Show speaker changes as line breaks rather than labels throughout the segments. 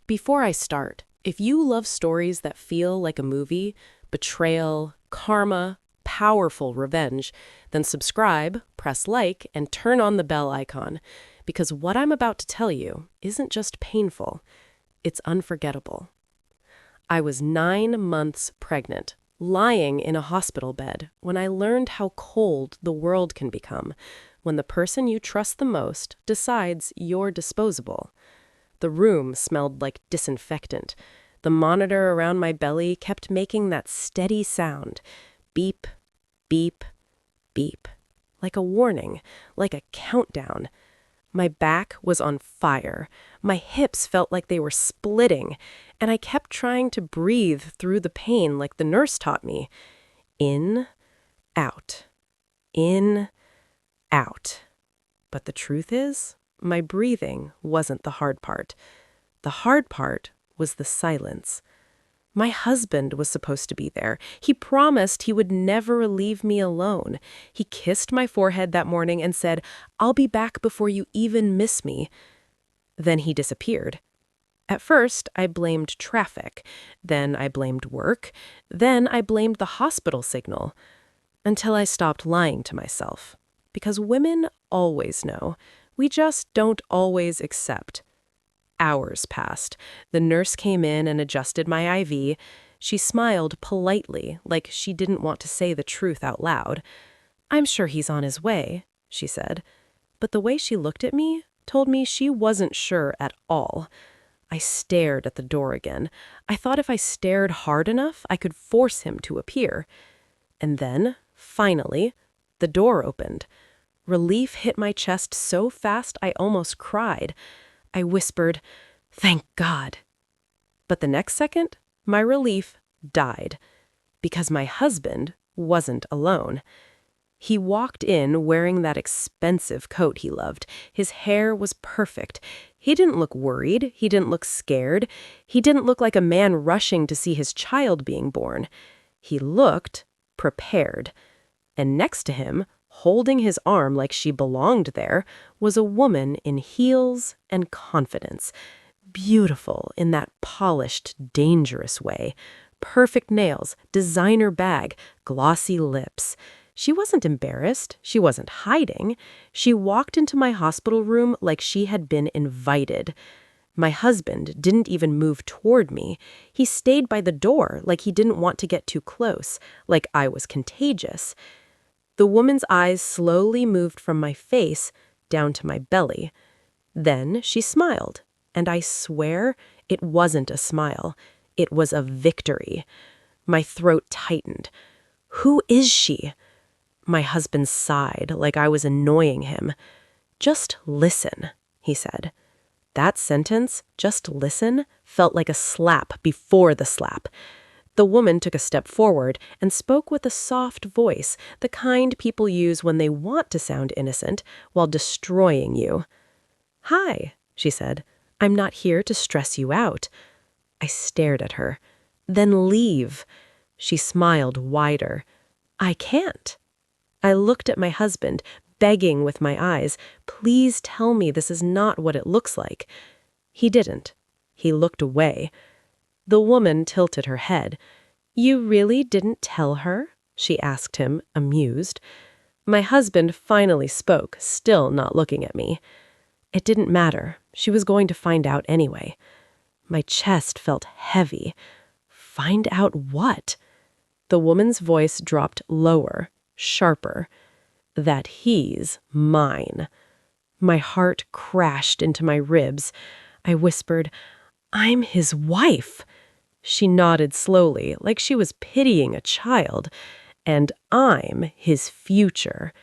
Before I start, if you love stories that feel like a movie, betrayal, karma, powerful revenge, then subscribe, press like, and turn on the bell icon. Because what I'm about to tell you isn't just painful, it's unforgettable. I was 9 months pregnant, lying in a hospital bed, when I learned how cold the world can become when the person you trust the most decides you're disposable. The room smelled like disinfectant. The monitor around my belly kept making that steady sound. Beep, beep, beep. Like a warning, like a countdown. My back was on fire. My hips felt like they were splitting, and I kept trying to breathe through the pain like the nurse taught me. In, out. In, out. But the truth is, my breathing wasn't the hard part. The hard part was the silence. My husband was supposed to be there. He promised he would never leave me alone. He kissed my forehead that morning and said, "I'll be back before you even miss me." Then he disappeared. At first, I blamed traffic. Then I blamed work. Then I blamed the hospital signal. Until I stopped lying to myself. Because women always know. We just don't always accept. Hours passed. The nurse came in and adjusted my IV. She smiled politely, like she didn't want to say the truth out loud. "I'm sure he's on his way," she said. But the way she looked at me told me she wasn't sure at all. I stared at the door again. I thought if I stared hard enough, I could force him to appear. And then, finally, the door opened. Relief hit my chest so fast I almost cried. I whispered, "Thank God." But the next second, my relief died. Because my husband wasn't alone. He walked in wearing that expensive coat he loved. His hair was perfect. He didn't look worried. He didn't look scared. He didn't look like a man rushing to see his child being born. He looked prepared. And next to him, holding his arm like she belonged there, was a woman in heels and confidence. Beautiful in that polished, dangerous way. Perfect nails, designer bag, glossy lips. She wasn't embarrassed. She wasn't hiding. She walked into my hospital room like she had been invited. My husband didn't even move toward me. He stayed by the door like he didn't want to get too close, like I was contagious. The woman's eyes slowly moved from my face down to my belly. Then she smiled, and I swear it wasn't a smile. It was a victory. My throat tightened. "Who is she?" My husband sighed like I was annoying him. "Just listen," he said. That sentence, "just listen," felt like a slap before the slap. The woman took a step forward and spoke with a soft voice, the kind people use when they want to sound innocent while destroying you. "Hi," she said. "I'm not here to stress you out." I stared at her. "Then leave." She smiled wider. "I can't." I looked at my husband, begging with my eyes, "Please tell me this is not what it looks like." He didn't. He looked away. The woman tilted her head. "You really didn't tell her?" she asked him, amused. My husband finally spoke, still not looking at me. It didn't matter. She was going to find out anyway. My chest felt heavy. Find out what? The woman's voice dropped lower, sharper. "That he's mine." My heart crashed into my ribs. I whispered, "I'm his wife." She nodded slowly, like she was pitying a child. "And I'm his future."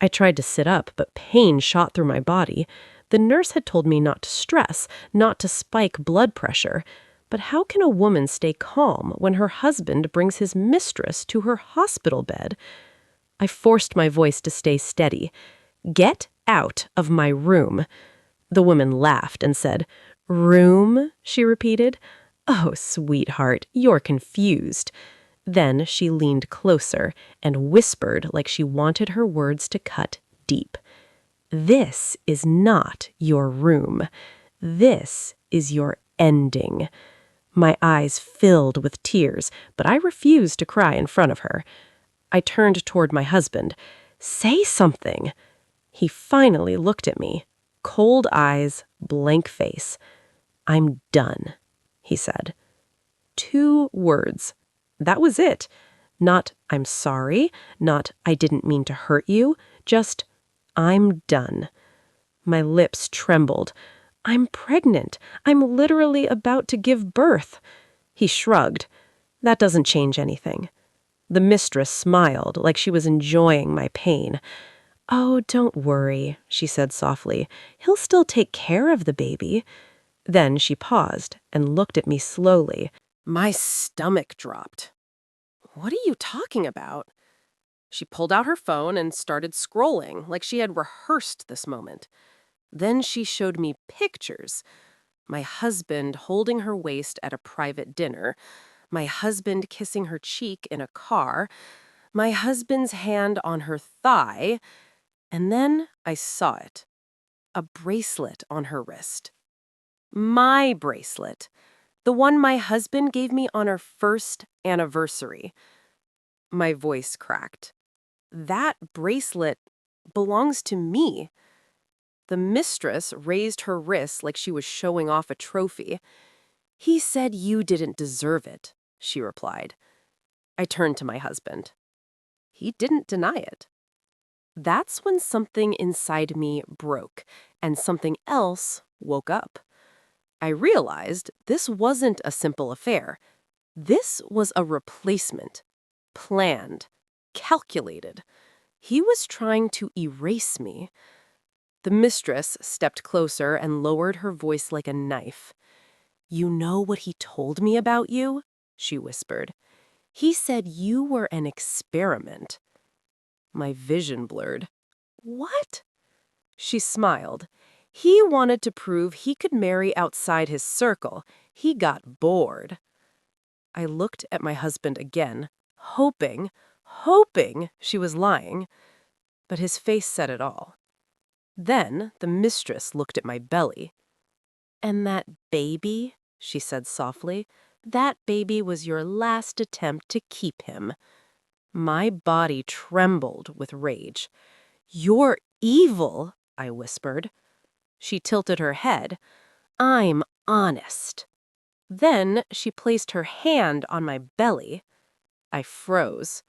I tried to sit up, but pain shot through my body. The nurse had told me not to stress, not to spike blood pressure. But how can a woman stay calm when her husband brings his mistress to her hospital bed? I forced my voice to stay steady. "Get out of my room." The woman laughed and said, "Room?" she repeated. "Oh, sweetheart, you're confused." Then she leaned closer and whispered like she wanted her words to cut deep. "This is not your room. This is your ending. My eyes filled with tears, but I refused to cry in front of her. I turned toward my husband. "Say something." He finally looked at me. Cold eyes, blank face. "I'm done," he said. 2 words. That was it. Not "I'm sorry," not "I didn't mean to hurt you," just "I'm done." My lips trembled. "I'm pregnant. I'm literally about to give birth." He shrugged. "That doesn't change anything." The mistress smiled, like she was enjoying my pain. "Oh, don't worry," she said softly. "He'll still take care of the baby." Then she paused and looked at me slowly. My stomach dropped. "What are you talking about?" She pulled out her phone and started scrolling, like she had rehearsed this moment. Then she showed me pictures. My husband holding her waist at a private dinner, my husband kissing her cheek in a car, my husband's hand on her thigh, and then I saw it. A bracelet on her wrist. My bracelet. The one my husband gave me on our first anniversary. My voice cracked. That bracelet belongs to me. The mistress raised her wrist like she was showing off a trophy. "He said you didn't deserve it," she replied. I turned to my husband. He didn't deny it. That's when something inside me broke, and something else woke up. I realized this wasn't a simple affair. This was a replacement. Planned. Calculated. He was trying to erase me. The mistress stepped closer and lowered her voice like a knife. "You know what he told me about you?" she whispered. "He said you were an experiment." My vision blurred. "What?" She smiled. "He wanted to prove he could marry outside his circle. He got bored." I looked at my husband again, hoping she was lying. But his face said it all. Then the mistress looked at my belly. "And that baby," she said softly, "that baby was your last attempt to keep him." My body trembled with rage. "You're evil," I whispered. She tilted her head. "I'm honest." Then she placed her hand on my belly. I froze.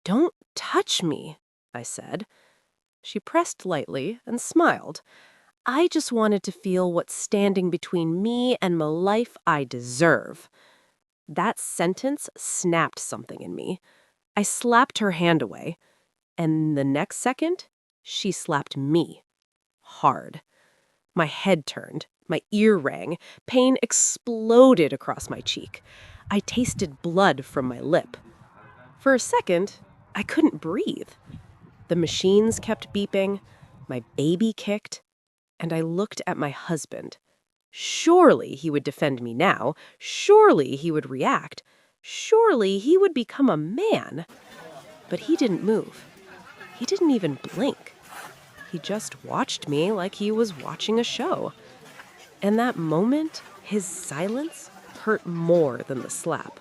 "Don't touch me," I said. She pressed lightly and smiled. "I just wanted to feel what's standing between me and the life I deserve." That sentence snapped something in me. I slapped her hand away, and the next second, she slapped me. Hard. My head turned, my ear rang, pain exploded across my cheek. I tasted blood from my lip. For a second, I couldn't breathe. The machines kept beeping, my baby kicked, and I looked at my husband. Surely he would defend me now. Surely he would react. Surely he would become a man. But he didn't move. He didn't even blink. He just watched me like he was watching a show. In that moment, his silence hurt more than the slap.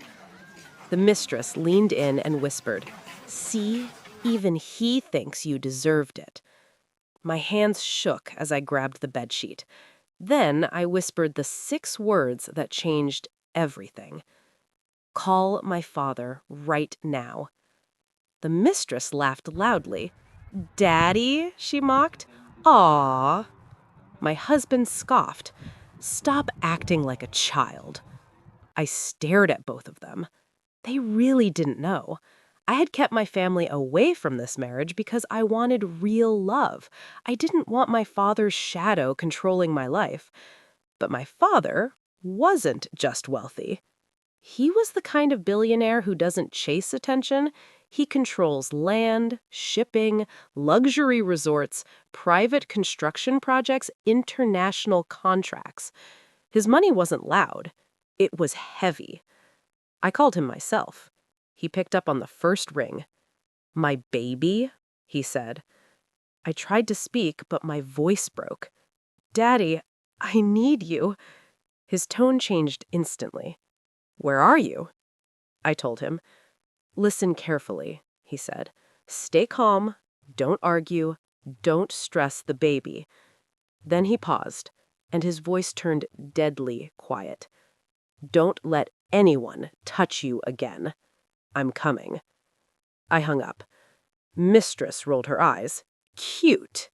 The mistress leaned in and whispered, "See, even he thinks you deserved it." My hands shook as I grabbed the bedsheet. Then I whispered the 6 words that changed everything. "Call my father right now." The mistress laughed loudly. "Daddy?" she mocked. "Aw." My husband scoffed. "Stop acting like a child." I stared at both of them. They really didn't know. I had kept my family away from this marriage because I wanted real love. I didn't want my father's shadow controlling my life. But my father wasn't just wealthy. He was the kind of billionaire who doesn't chase attention. He controls land, shipping, luxury resorts, private construction projects, international contracts. His money wasn't loud. It was heavy. I called him myself. He picked up on the first ring. "My baby?" he said. I tried to speak, but my voice broke. "Daddy, I need you." His tone changed instantly. "Where are you?" I told him. "Listen carefully," he said. "Stay calm. Don't argue. Don't stress the baby." Then he paused, and his voice turned deadly quiet. "Don't let anyone touch you again. I'm coming." I hung up. Mistress rolled her eyes. "Cute."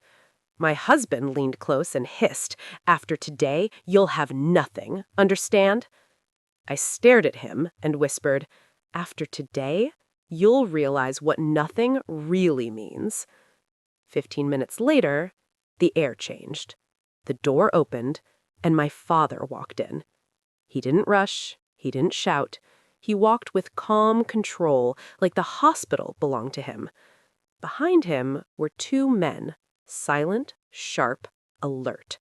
My husband leaned close and hissed, "After today, you'll have nothing. Understand?" I stared at him and whispered, "After today, you'll realize what nothing really means." 15 minutes later, the air changed. The door opened, and my father walked in. He didn't rush. He didn't shout. He walked with calm control, like the hospital belonged to him. Behind him were two men, silent, sharp, alert.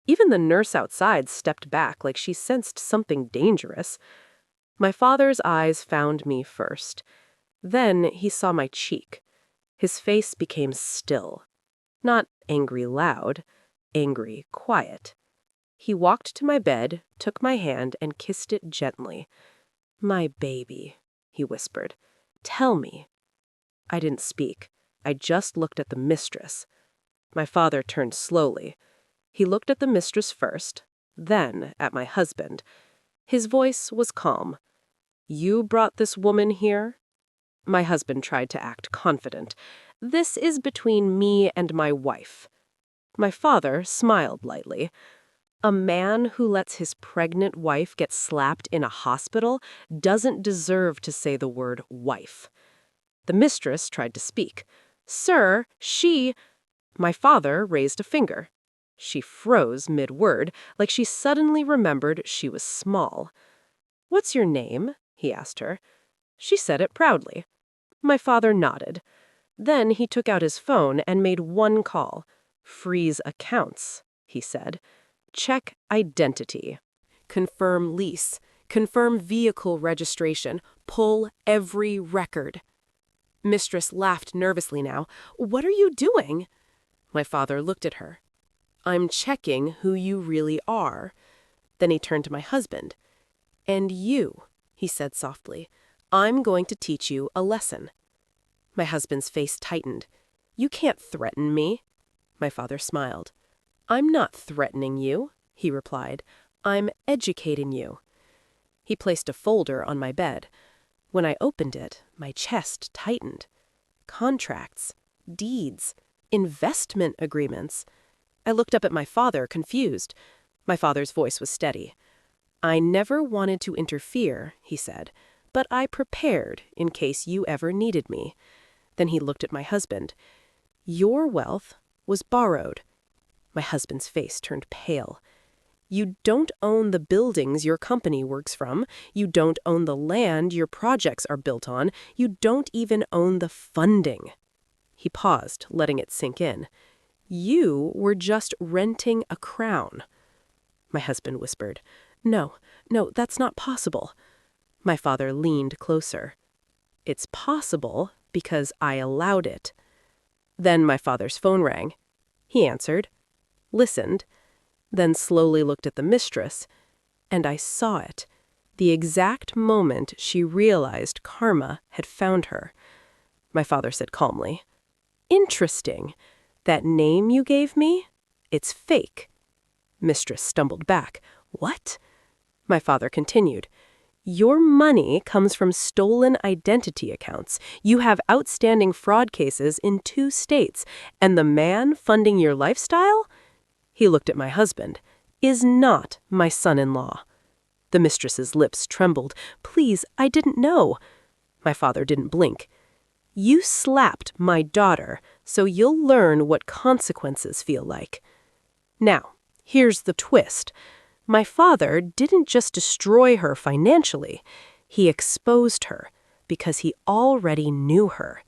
Even the nurse outside stepped back like she sensed something dangerous. My father's eyes found me first. Then he saw my cheek. His face became still. Not angry loud, angry quiet. He walked to my bed, took my hand, and kissed it gently. "My baby," he whispered. "Tell me." I didn't speak. I just looked at the mistress. My father turned slowly. He looked at the mistress first, then at my husband. His voice was calm. "You brought this woman here?" My husband tried to act confident. "This is between me and my wife." My father smiled lightly. "A man who lets his pregnant wife get slapped in a hospital doesn't deserve to say the word wife." The mistress tried to speak. "Sir, she—" My father raised a finger. She froze mid-word, like she suddenly remembered she was small. "What's your name?" he asked her. She said it proudly. My father nodded. Then he took out his phone and made one call. "Freeze accounts," he said. "Check identity. Confirm lease. Confirm vehicle registration. Pull every record." Mistress laughed nervously now. "What are you doing?" My father looked at her. "I'm checking who you really are." Then he turned to my husband. "And you," he said softly, "I'm going to teach you a lesson." My husband's face tightened. "You can't threaten me." My father smiled. "I'm not threatening you," he replied. "I'm educating you." He placed a folder on my bed. When I opened it, my chest tightened. Contracts, deeds, investment agreements. I looked up at my father, confused. My father's voice was steady. "I never wanted to interfere," he said, "but I prepared in case you ever needed me." Then he looked at my husband. "Your wealth was borrowed." My husband's face turned pale. "You don't own the buildings your company works from. You don't own the land your projects are built on. You don't even own the funding." He paused, letting it sink in. "You were just renting a crown." My husband whispered, No, that's not possible." My father leaned closer. "It's possible because I allowed it." Then my father's phone rang. He answered, listened, then slowly looked at the mistress, and I saw it, the exact moment she realized karma had found her. My father said calmly, "Interesting. That name you gave me? It's fake." Mistress stumbled back. "What?" My father continued, "Your money comes from stolen identity accounts. You have outstanding fraud cases in 2 states, and the man funding your lifestyle," he looked at my husband, "is not my son-in-law." The mistress's lips trembled. "Please, I didn't know." My father didn't blink. "You slapped my daughter, so you'll learn what consequences feel like." Now, here's the twist. My father didn't just destroy her financially. He exposed her because he already knew her.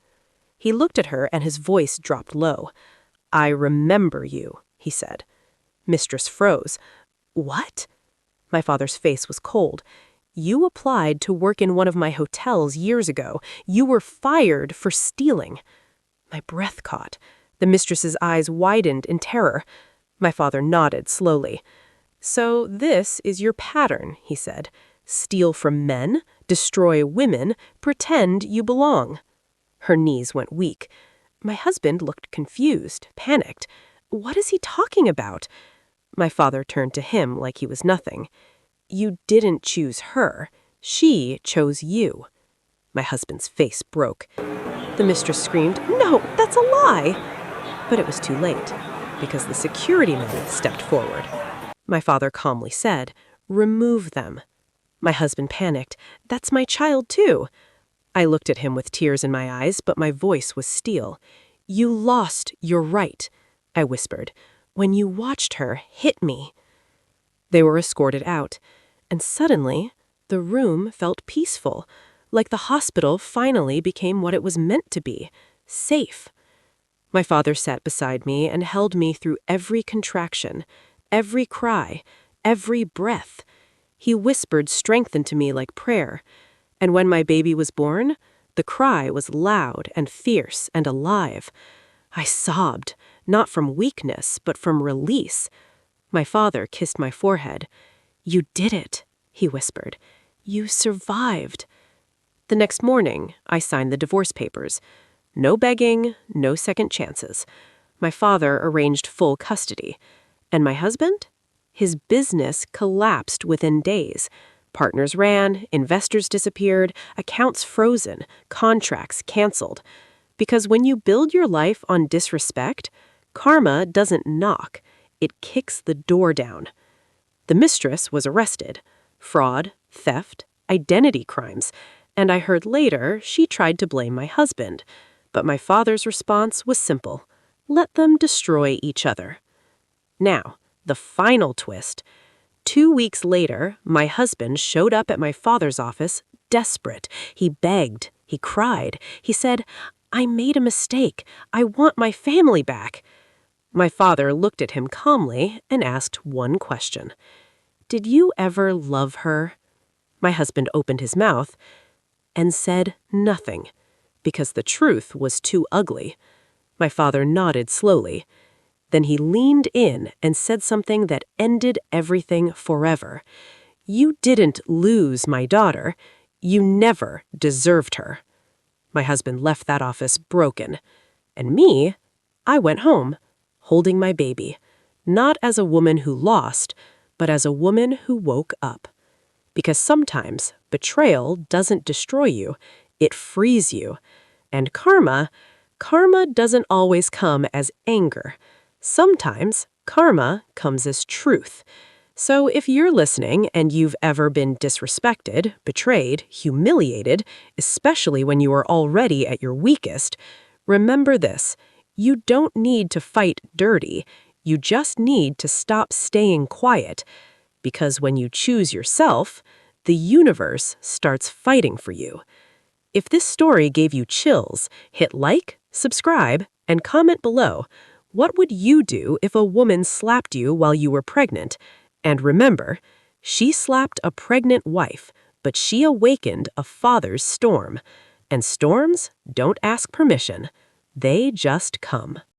He looked at her and his voice dropped low. "I remember you," he said. Mistress froze. "What?" My father's face was cold. "You applied to work in one of my hotels years ago. You were fired for stealing." My breath caught. The mistress's eyes widened in terror. My father nodded slowly. "So this is your pattern," he said. "Steal from men, destroy women, pretend you belong." Her knees went weak. My husband looked confused, panicked. "What is he talking about?" My father turned to him like he was nothing. "You didn't choose her. She chose you." My husband's face broke. The mistress screamed, "No, that's a lie!" But it was too late, because the security men stepped forward. My father calmly said, "Remove them." My husband panicked. "That's my child, too." I looked at him with tears in my eyes, but my voice was steel. "You lost your right," I whispered, "when you watched her hit me." They were escorted out, and suddenly the room felt peaceful, like the hospital finally became what it was meant to be, safe. My father sat beside me and held me through every contraction, every cry, every breath. He whispered strength into me like prayer, and when my baby was born, the cry was loud and fierce and alive. I sobbed, not from weakness, but from release. My father kissed my forehead. "You did it," he whispered. "You survived." The next morning, I signed the divorce papers. No begging, no second chances. My father arranged full custody. And my husband? His business collapsed within days. Partners ran, investors disappeared, accounts frozen, contracts canceled. Because when you build your life on disrespect, karma doesn't knock. It kicks the door down. The mistress was arrested. Fraud, theft, identity crimes. And I heard later she tried to blame my husband. But my father's response was simple. Let them destroy each other. Now, the final twist. 2 weeks later, my husband showed up at my father's office, desperate. He begged. He cried. He said, "I made a mistake. I want my family back." My father looked at him calmly and asked one question. "Did you ever love her?" My husband opened his mouth and said nothing, because the truth was too ugly. My father nodded slowly. Then he leaned in and said something that ended everything forever. "You didn't lose my daughter. You never deserved her." My husband left that office broken. And me, I went home, holding my baby, not as a woman who lost, but as a woman who woke up. Because sometimes betrayal doesn't destroy you, it frees you. And karma doesn't always come as anger. Sometimes karma comes as truth. So if you're listening and you've ever been disrespected, betrayed, humiliated, especially when you are already at your weakest, remember this: you don't need to fight dirty. You just need to stop staying quiet. Because when you choose yourself, the universe starts fighting for you. If this story gave you chills, hit like, subscribe, and comment below. What would you do if a woman slapped you while you were pregnant? And remember, she slapped a pregnant wife, but she awakened a father's storm. And storms don't ask permission. They just come.